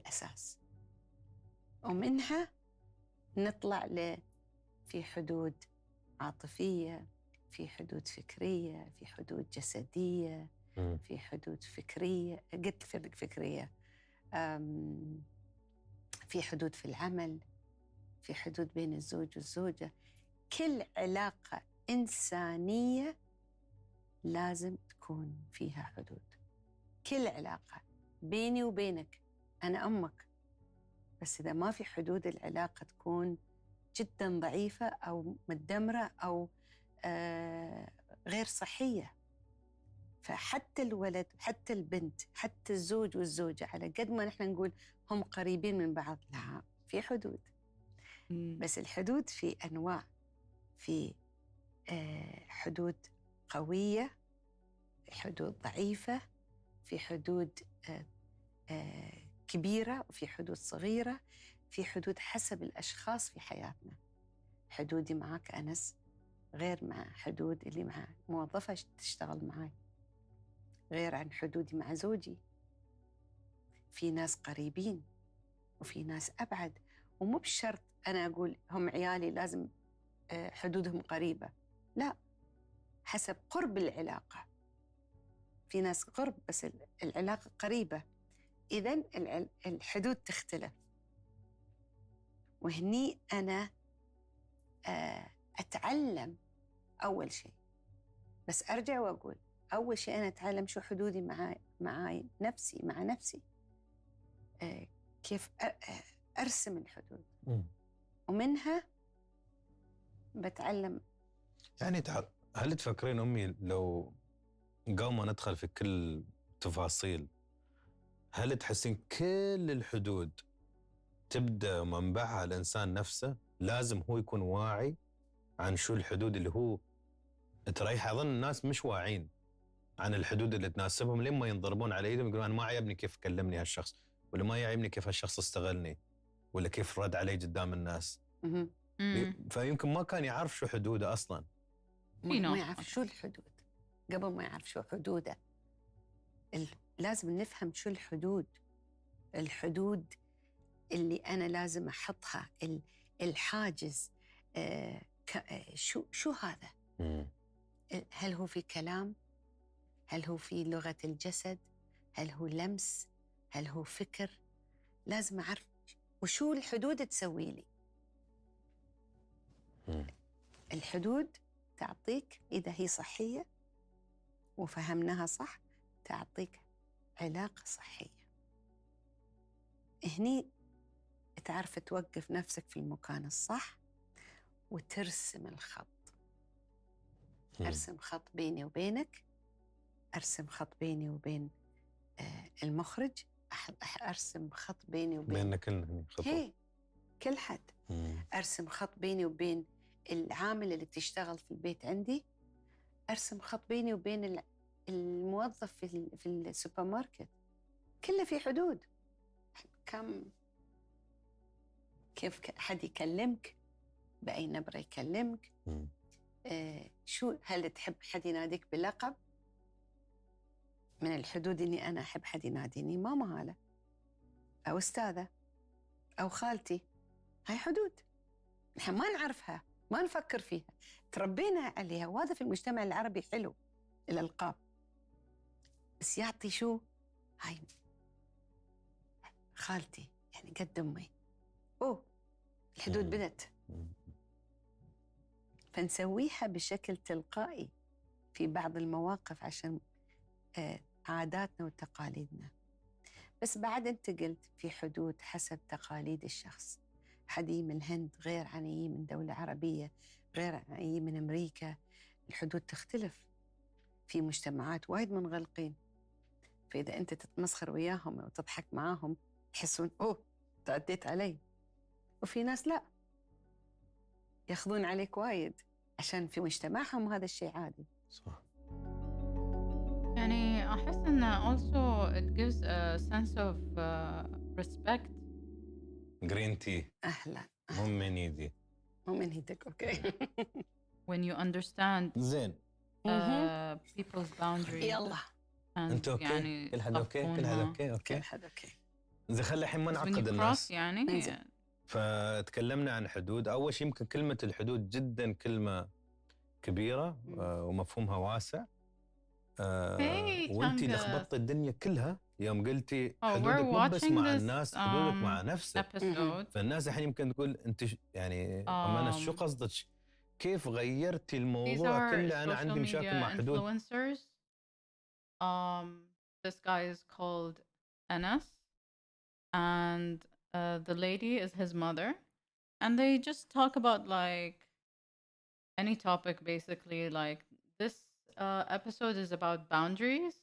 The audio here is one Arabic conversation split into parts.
الأساس، ومنها نطلع في حدود عاطفية، في حدود فكرية، في حدود جسدية، في حدود فكرية، قلت فكرية، في حدود في العمل، في حدود بين الزوج والزوجة. كل علاقة إنسانية لازم تكون فيها حدود. كل علاقة بيني وبينك، أنا أمك، بس إذا ما في حدود العلاقة تكون جداً ضعيفة أو متدمرة أو غير صحية. فحتى الولد، حتى البنت، حتى الزوج والزوجة، على قد ما نحن نقول هم قريبين من بعض، لا، في حدود. بس الحدود في أنواع، في حدود قوية، في حدود ضعيفة، في حدود كبيرة، وفي حدود صغيرة، في حدود حسب الأشخاص في حياتنا. حدودي معك أنس غير مع حدود اللي مع موظفة تشتغل معي، غير عن حدودي مع زوجي. في ناس قريبين وفي ناس أبعد، ومو بشرط أنا أقول هم عيالي لازم حدودهم قريبة، لا، حسب قرب العلاقة. في ناس قرب بس العلاقة قريبة، إذن الحدود تختلف. وهني أنا أتعلم أول شيء، بس أرجع وأقول أول شيء أنا أتعلم شو حدودي مع نفسي، مع نفسي، كيف أرسم الحدود، ومنها بتعلم. يعني هل تفكرين أمي لو قبل ما ندخل في كل تفاصيل، هل تحسين كل الحدود تبدأ منبعها الإنسان نفسه؟ لازم هو يكون واعي عن شو الحدود اللي هو تريح. أظن الناس مش واعين عن الحدود اللي تناسبهم لما ينضربون على ايدهم يقولون أنا ما يعجبني كيف كلمني هالشخص، ولا ما يعجبني كيف هالشخص استغلني، ولا كيف رد علي قدام الناس. فيمكن ما كان يعرف شو حدوده أصلاً. ما يعرف شو الحدود. قبل ما يعرف شو حدوده لازم نفهم شو الحدود. الحدود اللي أنا لازم أحطها، الحاجز، شو هذا؟ هل هو في كلام؟ هل هو في لغة الجسد؟ هل هو لمس؟ هل هو فكر؟ لازم أعرف وشو الحدود تسوي لي. الحدود تعطيك إذا هي صحية وفهمناها صح، تعطيك علاقة صحية. هني تعرف توقف نفسك في المكان الصح وترسم الخط. أرسم خط بيني وبينك، أرسم خط بيني وبين المخرج، أرسم خط بيني وبين كلنا خطوة. كل حد. أرسم خط بيني وبين العامل اللي تشتغل في البيت عندي، أرسم خط بيني وبين الموظف في السوبر ماركت. كله في حدود. كيف حد يكلمك، بأي نبرة يكلمك، شو، هل تحب حد يناديك بلقب؟ من الحدود إني أنا أحب حد يناديني ماما هالة أو أستاذة أو خالتي. هاي حدود نحن ما نعرفها، ما نفكر فيها، تربينا عليها، وهذا في المجتمع العربي حلو الألقاب، بس يعطي شو، هاي خالتي يعني قد أمي. الحدود بدت، فنسويها بشكل تلقائي في بعض المواقف عشان عاداتنا وتقاليدنا. بس بعد أنت قلت في حدود حسب تقاليد الشخص. حد من الهند غير عن من دولة عربية، غير عن من أمريكا. الحدود تختلف في مجتمعات وايد منغلقين، فإذا أنت تتمسخر وياهم وتضحك معاهم يحسون تعديت علي. وفي ناس لا، ياخذون عليك وايد عشان في مجتمعهم هذا الشيء عادي. صح. يعني أحس إن also it gives a sense of respect. green tea. أهلا. مو من ايدي. مو من ايدك. اوكي. When you understand زين. people's boundaries. يلا. انت اوكي؟ يعني كل حد اوكي؟ كل حد اوكي؟ كل حد اوكي. زي خلي الحين ما Because when you نعقد cross الناس. يعني انزين. فتكلمنا عن حدود. أول شيء يمكن كلمة الحدود جدا كلمة كبيرة ومفهومها واسع. وانتي Chungus. لخبطت الدنيا كلها يوم قلتي Oh, we're حدودك مو بس watching مع this الناس، حدودك مع نفسك. episode. فالناس الحين يمكن تقول انت يعني أمانة شو قصدك؟ كيف غيرتي These الموضوع are كله؟ أنا social عندي مشاكل مع media حدود. influencers. This guy is called Anas, and the lady is his mother, and they just talk about like any topic basically. Like this episode is about boundaries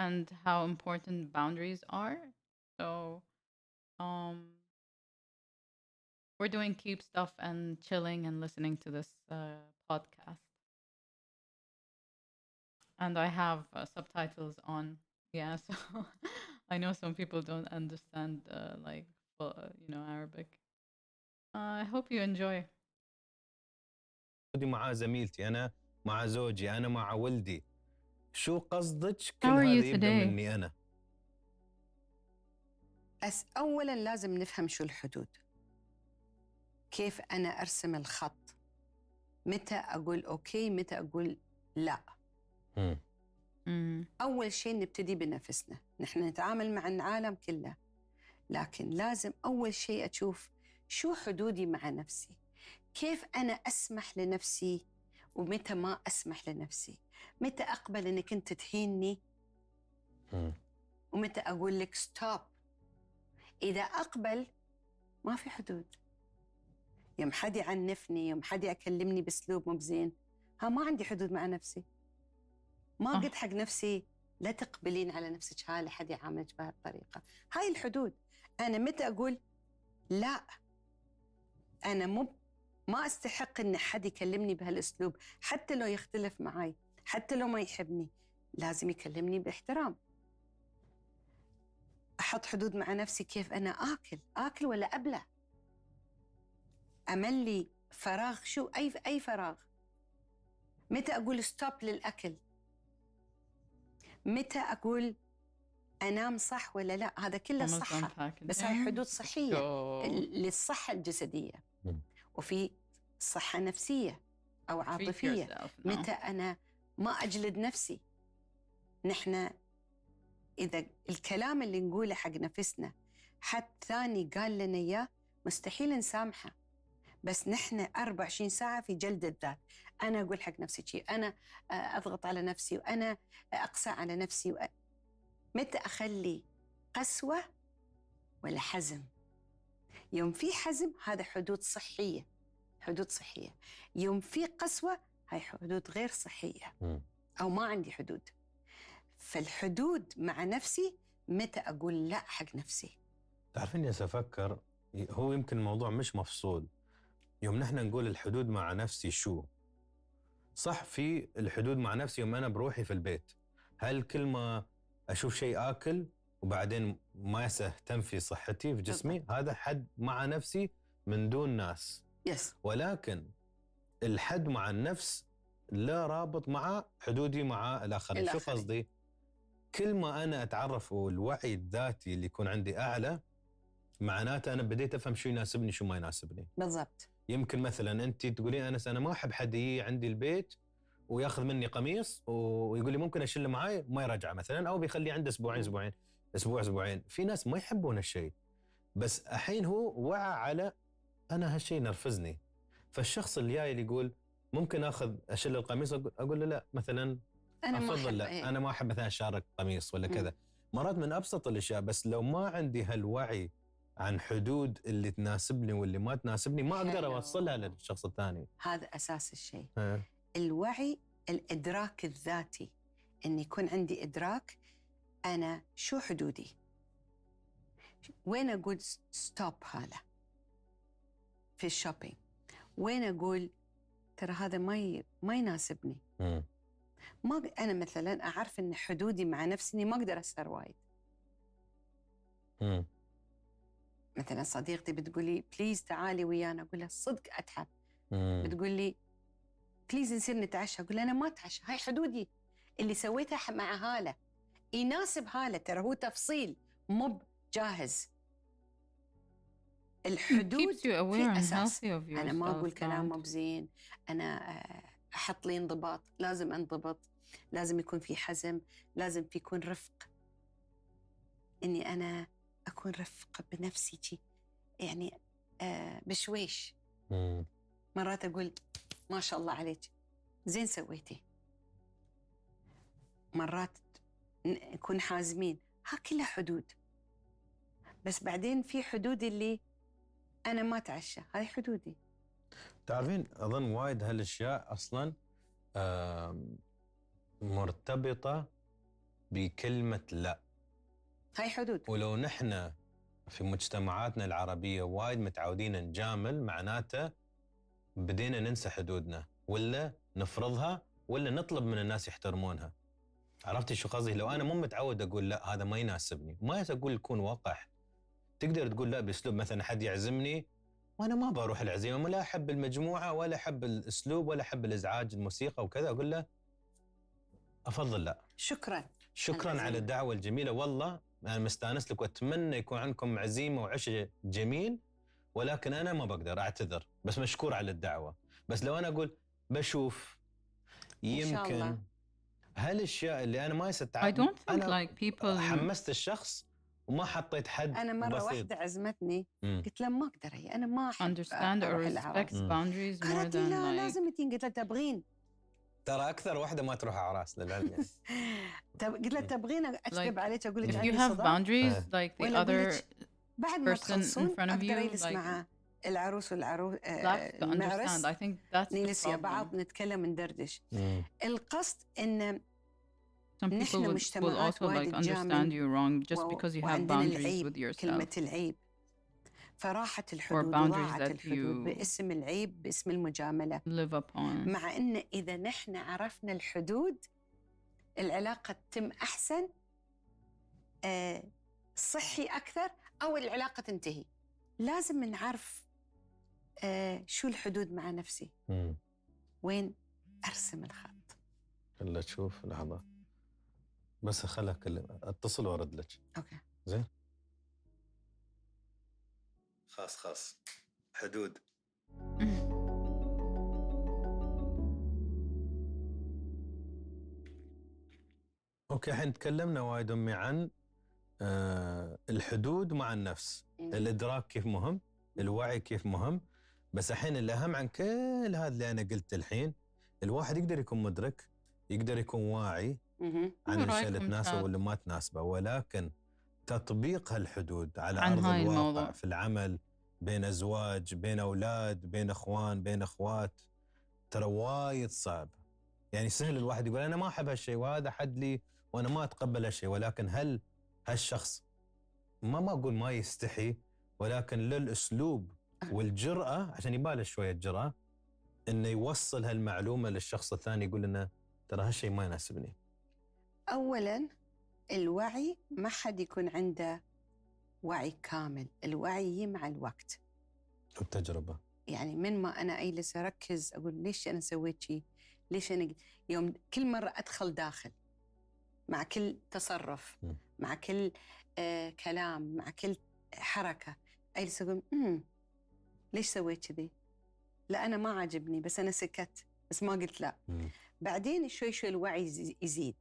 and how important boundaries are. So we're doing keep stuff and chilling and listening to this podcast. And I have subtitles on. Yeah, so I know some people don't understand like Arabic. I hope you enjoy. مع زميلتي، أنا مع زوجي، أنا مع ولدي. شو قصدك؟ كل How are هذا you يبدأ today? مني أنا. أولا لازم نفهم شو الحدود، كيف أنا أرسم الخط، متى أقول أوكي، متى أقول لا. أول شيء نبتدي بنفسنا. نحن نتعامل مع العالم كله، لكن لازم أول شيء أشوف شو حدودي مع نفسي، كيف أنا أسمح لنفسي ومتى ما أسمح لنفسي، متى أقبل أنك أنت تهيني ومتى أقول لك ستوب. إذا أقبل ما في حدود. يوم حد يعنفني، يوم حد يكلمني بأسلوب مو بزين، ما عندي حدود مع نفسي. ما قلت حق نفسي لا تقبلين على نفسك هاي حد يعاملك بهالطريقة. هاي الحدود. أنا متى أقول لا، أنا ما أستحق إن حد يكلمني بهالأسلوب، حتى لو يختلف معي، حتى لو ما يحبني، لازم يكلمني باحترام. أحط حدود مع نفسي. كيف أنا آكل ولا أبلع، أملي فراغ، شو أي فراغ. متى أقول ستوب للأكل، متى أقول أنام صح ولا لا. هذا كله صحة، بس هاي حدود صحية للصحة الجسدية. وفي صحة نفسية أو عاطفية. متى أنا ما أجلد نفسي. نحن إذا الكلام اللي نقوله حق نفسنا حد ثاني قال لنا إياه مستحيل نسامحه، بس نحن 24 ساعة في جلد الذات. أنا أقول حق نفسي شيء، أنا أضغط على نفسي، وأنا أقسى على نفسي. متى أخلي قسوة ولا حزم؟ يوم في حزم هذا حدود صحية، حدود صحية. يوم في قسوة هاي حدود غير صحية أو ما عندي حدود. فالحدود مع نفسي متى أقول لا حق نفسي. تعرفين يا أفكر هو يمكن الموضوع مش مفصول. يوم نحن نقول الحدود مع نفسي شو صح، في الحدود مع نفسي يوم أنا بروحي في البيت، هل كل ما أشوف شيء آكل وبعدين ما يهتم في صحتي في جسمي، هذا حد مع نفسي من دون ناس. ولكن الحد مع النفس لا رابط مع حدودي مع الآخرين. شو قصدي؟ كل ما أنا أتعرف والوعي الذاتي اللي يكون عندي أعلى، معناته أنا بديت أفهم شو يناسبني شو ما يناسبني. بالضبط. يمكن مثلا أنت تقولين أنا ما أحب حد يجي عندي البيت وياخذ مني قميص ويقول لي ممكن أشيله معاي وما يرجع مثلا، أو بيخليه عنده أسبوعين. في ناس ما يحبون هالشيء، بس الحين هو وعى على أنا هالشيء نرفزني. فالشخص اللي جاي اللي يقول ممكن أشيل القميص، أقول له لا مثلا أنا أفضل لا، أنا ما أحب مثلا أشارك قميص ولا كذا. مرات من أبسط الأشياء. بس لو ما عندي هالوعي عن حدود اللي تناسبني واللي ما تناسبني، ما أقدر أوصلها للشخص الثاني. هذا أساس الشيء. الوعي، الإدراك الذاتي، إن يكون عندي إدراك أنا شو حدودي، وين أقول ستوب هذا في الشوبينج، وين أقول ترى هذا ما يناسبني. أنا مثلا أعرف إن حدودي مع نفسي إني ما أقدر أسهر وايد. مثلا صديقتي بتقولي بليز تعالي ويانا، أقول لها صدق أتعب. بتقول لي بليز نصير نتعشى، أقول لها أنا ما أتعشى، هاي حدودي اللي سويتها مع هالة، يناسب هالة، ترى هو تفصيل مو جاهز. It الحدود keeps you aware في and أساس. healthy of أنا ما أقول yourself. كلام بعد. مو بزين، أنا أحط لي انضباط، لازم أنضبط، لازم يكون في حزم، لازم يكون رفق، إني أنا أكون رفق بنفسي جي. يعني بشويش. مم. مرات أقول ما شاء الله عليك زين سويتي. مرات نكون حازمين، ها كلها حدود. بس بعدين في حدود اللي أنا ما أتعشى، هاي حدودي. تعرفين اظن وايد هالاشياء اصلا مرتبطه بكلمه لا. هاي حدود. ولو نحن في مجتمعاتنا العربيه وايد متعودين نجامل، معناته بدينا ننسى حدودنا، ولا نفرضها، ولا نطلب من الناس يحترمونها. عرفتي شو قصدي؟ لو انا مو متعود اقول لا هذا ما يناسبني، ما اقول يكون وقح. تقدر تقول لا باسلوب، مثلا حد يعزمني وانا ما بروح العزيمه، ولا احب المجموعه، ولا احب الاسلوب، ولا احب الازعاج، الموسيقى وكذا، اقول له افضل لا. شكرا. شكرا العزيمة. على الدعوه الجميله، والله انا مستانس لك واتمنى يكون عندكم عزيمه وعشاء جميل، ولكن انا ما بقدر، اعتذر، بس مشكور على الدعوه. بس لو انا اقول بشوف، إن شاء الله. يمكن هالاشياء اللي انا ما I يستعب، don't think انا like people. حمست الشخص وما حطيت حد أنا مرة بسيط. واحدة عزمتني، مم. قلت لها ما أقدر، هي أنا ما أحب understand or أروح respect الأعراس. boundaries more قالت لي than لا like. لازم تين. قلت لها تبغين؟ ترى اكثر واحده ما تروح اعراس للعلم يعني. قلت لها تبغين أكتب Like, عليك أقول لك if you عندي have صداع؟ boundaries like the ولا أقول other لك بعد ما person in تخلصون front of أقدر you, أجلس like مع العروس والعروس that's to understand. المعرس، I think that's the نجلس يا problem. بعض نتكلم ندردش. مم. القصد إن Some people نحن will مجتمعات also وايد like understand تجامل you wrong just because you have وعندنا boundaries العيب، with yourself كلمة العيب، فراحت or الحدود boundaries وضاعت that الحدود you باسم العيب، باسم المجاملة. live upon. مع إن إذا نحن عرفنا الحدود العلاقة تتم أحسن، صحي أكثر، أو العلاقة تنتهي. لازم نعرف شو الحدود مع نفسي، مم. وين أرسم الخط. خلنا تشوف لحظه، بس خلك اتصل وارد لك. أوكي. زين. خاص حدود. اوكي، الحين تكلمنا وايد امي عن الحدود مع النفس، الادراك كيف مهم، الوعي كيف مهم. بس الحين الاهم عن كل هذا اللي انا قلت الحين، الواحد يقدر يكون مدرك، يقدر يكون واعي عن الشيء اللي تناسبه واللي ما تناسبه، ولكن تطبيق هالحدود على عن ارض هاي الواقع الموضوع. في العمل، بين ازواج، بين اولاد، بين اخوان، بين اخوات، ترى وايد صعب. يعني سهل الواحد يقول انا ما احب هالشيء وهذا حد لي وانا ما اتقبل هالشيء، ولكن هل هالشخص ما اقول ما يستحي، ولكن للاسلوب والجرأة، عشان يبالغ شويه الجرأة انه يوصل هالمعلومه للشخص الثاني، يقول انه ترى هالشيء ما يناسبني. أولاً الوعي، ما حد يكون عنده وعي كامل، الوعي يجي مع الوقت التجربه. يعني من ما أنا أجلس أركز أقول ليش أنا سويت شيء، ليش أنا يوم كل مرة أدخل داخل مع كل تصرف، مع كل كلام، مع كل حركة، أجلس أقول ليش سويت كذي؟ لا أنا ما عجبني، بس أنا سكت، بس ما قلت لا. بعدين شوي شوي الوعي يزيد.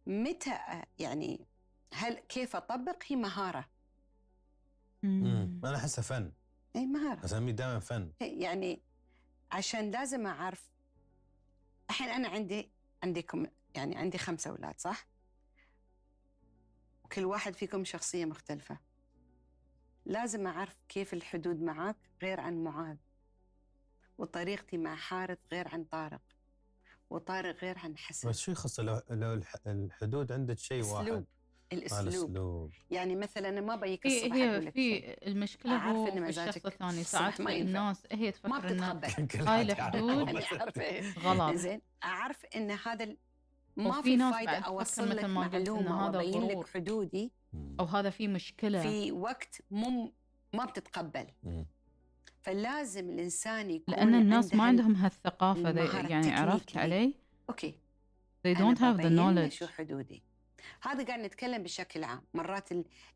متى يعني هل كيف أطبق؟ هي مهارة. أنا أحسها فن. أي مهارة، أسميه دائما فن. يعني عشان لازم أعرف. الحين أنا عندكم يعني عندي 5 أولاد صح؟ وكل واحد فيكم شخصية مختلفة. لازم أعرف كيف الحدود معاك غير عن معاذ، وطريقتي مع حارث غير عن طارق، وطارق غير عن حسن. بس شو يخص لو الحدود عندك شيء واحد؟ الأسلوب. يعني مثلا أنا ما بيك الصبح هي أقول لك في المشكلة هو في الشخص الثاني. ساعات الناس هي تفكر إن هاي الحدود غلط. زين أعرف إن هذا ما في في فايدة أوصل لك معلومة وأبين لك حدودي، أو هذا في مشكلة في وقت ما بتتقبل. فلازم الإنسان يكون لأن الناس ما عندهم هالثقافة. يعني عرفت علي؟ أوكي. They don't have the knowledge. شو حدودي؟ هذا قاعد نتكلم بشكل عام. مرات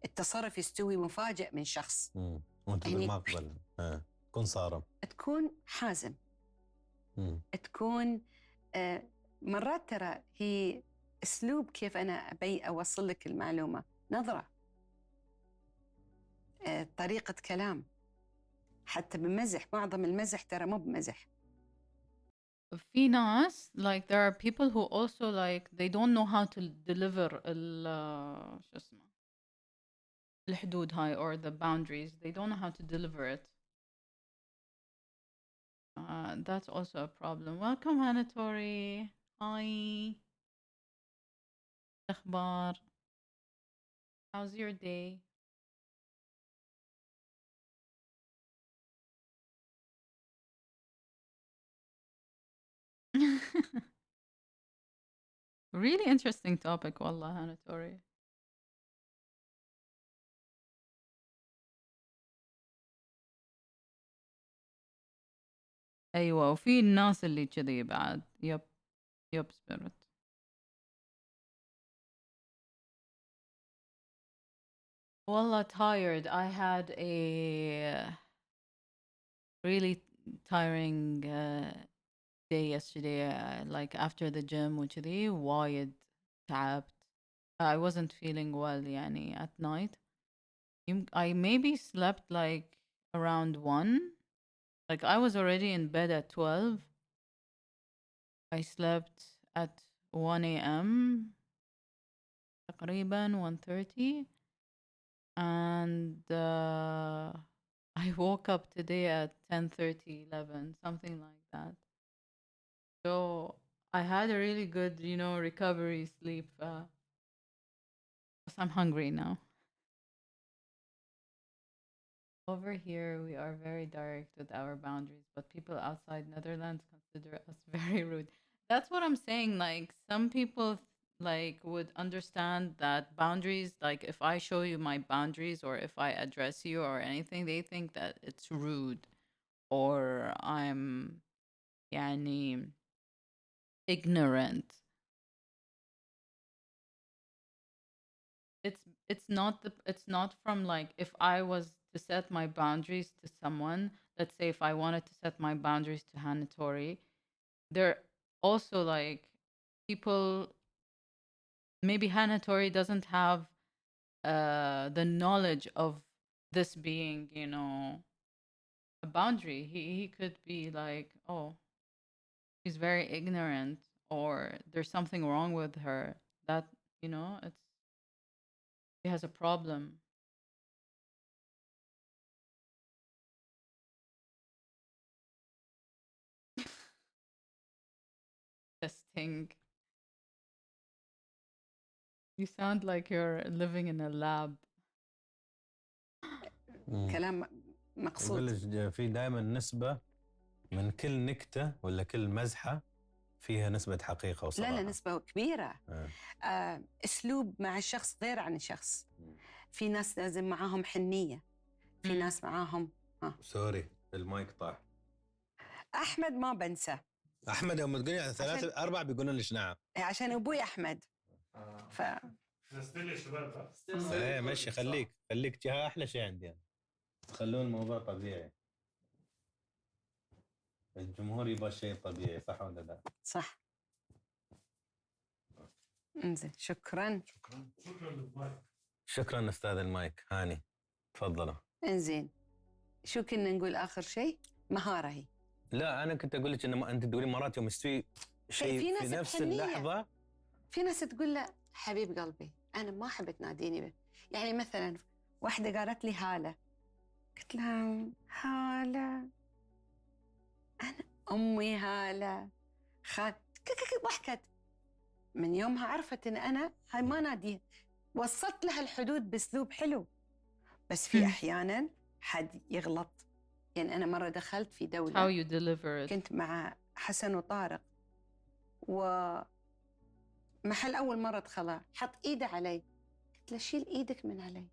التصرف يستوي مفاجئ من شخص، وانت يعني بالمقبل تكون صارم، تكون حازم، تكون مرات ترى هي أسلوب كيف أنا أبي أوصل لك المعلومة، نظرة، طريقة كلام، حتى بمزح. معظم المزح ترى مو بمزح. في ناس like there are people who also like they don't know how to deliver شو اسمه الحدود هاي or the boundaries, they don't know how to deliver it. That's also a problem. Welcome Hannah Tori. Hi. أخبار. How's your day? Really interesting topic والله Hannah Tori. أيوة، وفي الناس اللي كذي بعد. يب spirit. والله tired. I had a really tiring day yesterday. Like after the gym وكذي وايد تعبت. I wasn't feeling well يعني at night. I maybe slept like around 1. Like I was already in bed at 12. I slept at 1 a.m. تقريبا 1:30. And I woke up today at 10:30, 11, something like that. So I had a really good, recovery sleep. I'm hungry now. Over here, we are very direct with our boundaries, but people outside Netherlands consider us very rude. That's what I'm saying. Like some people like would understand that boundaries, like if I show you my boundaries or if I address you or anything, they think that it's rude or I'm يعني ignorant. It's not from like if I was to set my boundaries to someone, let's say if I wanted to set my boundaries to Hannah Tori, they're also like people, maybe Hannah Tori doesn't have the knowledge of this being, a boundary. He could be like, oh, she's very ignorant or there's something wrong with her. That, it's she has a problem. Testing. You sound like you're living in a lab. كلام مقصود. يقول لك في دائما نسبة من كل نكتة ولا كل مزحة فيها نسبة حقيقة وصراحة. لا نسبة كبيرة. أسلوب مع الشخص غير عن الشخص. في ناس لازم معاهم حنية، في ناس معاهم سوري المايك طاح. أحمد ما بنسى. أحمد يوم تقولي 3 4 بيقولون ليش نعم. عشان أبوي أحمد. نستنى شباب. ايه ماشي، خليك جهة أحلى شيء عندي أنا. تخلون الموضوع طبيعي. الجمهور يبغى شيء طبيعي، صح ولا لا؟ صح. انزين شكرا للمايك. شكرا أستاذ المايك. هاني تفضلوا. انزين شو كنا نقول آخر شيء؟ مهارة هي. لا أنا كنت أقول لك إن أنت تقولين مرات يوم يستوي شيء في نفس اللحظة. في ناس تقول له حبيب قلبي أنا ما أحب تناديني به. يعني مثلا واحدة قالت لي هالة، قلت لها هالة، أنا أمي هالة، ضحكت. من يومها عرفت إن أنا هاي ما ناديها. وصلت لها الحدود بأسلوب حلو. بس في أحياناً حد يغلط. يعني أنا مرة دخلت في دولة How you deliver it. كنت مع حسن وطارق، ومحل أول مرة دخلها حط إيده علي. قلت له شيل إيدك من علي.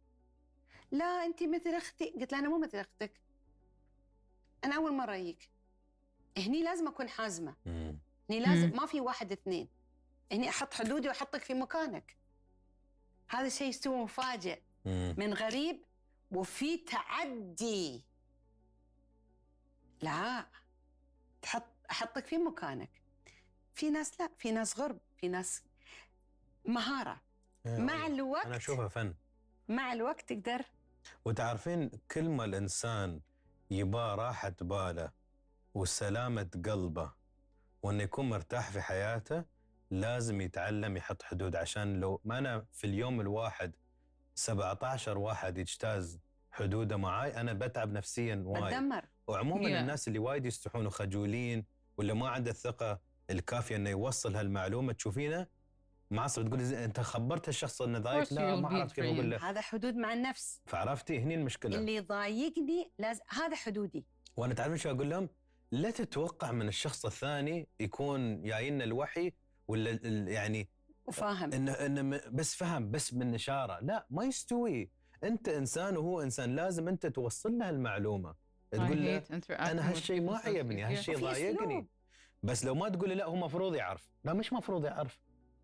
لا أنت مثل أختي. قلت له أنا مو مثل أختك، أنا أول مرة أجيك. هني لازم أكون حازمة. هني لازم ما في 1 2. هني أحط حدودي وأحطك في مكانك. هذا شيء يستوى مفاجئ من غريب وفي تعدي. لا، أحطك في مكانك. في ناس لا، في ناس غرب، في ناس مهارة. مع الوقت أنا أشوفها فن. مع الوقت تقدر. وتعرفين كل ما الإنسان يبا راحة باله وسلامة قلبه وأنه يكون مرتاح في حياته لازم يتعلم يحط حدود. عشان لو ما أنا في اليوم الواحد 17 واحد يجتاز حدوده معاي أنا بتعب نفسيا وايد. بتدمر. وعموما Yeah. الناس اللي وايد يستحون وخجولين ولا ما عنده الثقة الكافية أنه يوصل هالمعلومة تشوفينه معصب تقول أنت خبرت الشخص أنه ضايق. course لا you'll ما be عرفت كيف أقول له. هذا حدود مع النفس. فعرفتي هني المشكلة. اللي يضايقني لازم، هذا حدودي. وانا تعرفين شو اقول لهم؟ لا تتوقع من الشخص الثاني يكون جاينا الوحي ولا يعني وفاهم. انه بس فهم بس من اشاره. لا، ما يستوي. انت انسان وهو انسان، لازم انت توصل له المعلومه. تقول له انا هالشيء ما عجبني، هالشيء وفي ضايقني. أسلوب. بس لو ما تقول له لا هو مفروض يعرف. لا مش مفروض يعرف.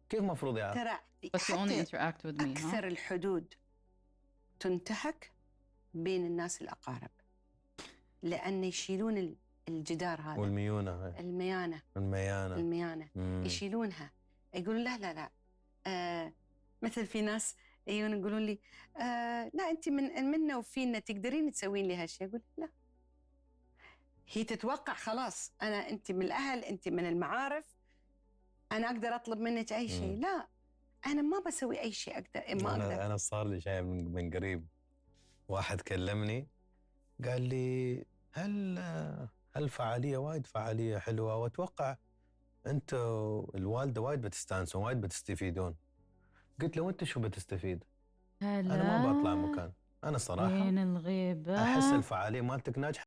كيف مفروض يعرف؟ ترى But you only حتى interact with me, huh? أكثر الحدود تنتهك بين الناس الأقارب، لأن يشيلون الجدار هذا. والميونه الميانة. الميانه يشيلونها، يقولون لا لا لا. مثل في ناس يجون يقولون لي لا أنت منا وفينا تقدرين تسوين لي هالشيء. أقول لا، هي تتوقع خلاص أنت من الأهل، أنت من المعارف، أنا أقدر أطلب منك أي شيء. لا، أنا ما بسوي أي شيء أقدر. ما أقدر. أنا صار لي شيء من قريب. واحد كلمني قال لي هل فعالية وايد فعالية حلوة وأتوقع أنت الوالدة وايد بتستانسون وايد بتستفيدون. قلت له وأنت شو بتستفيد؟ أنا ما بطلع مكان. أنا صراحة بين الغيبة أحس الفعالية مالتك ناجحة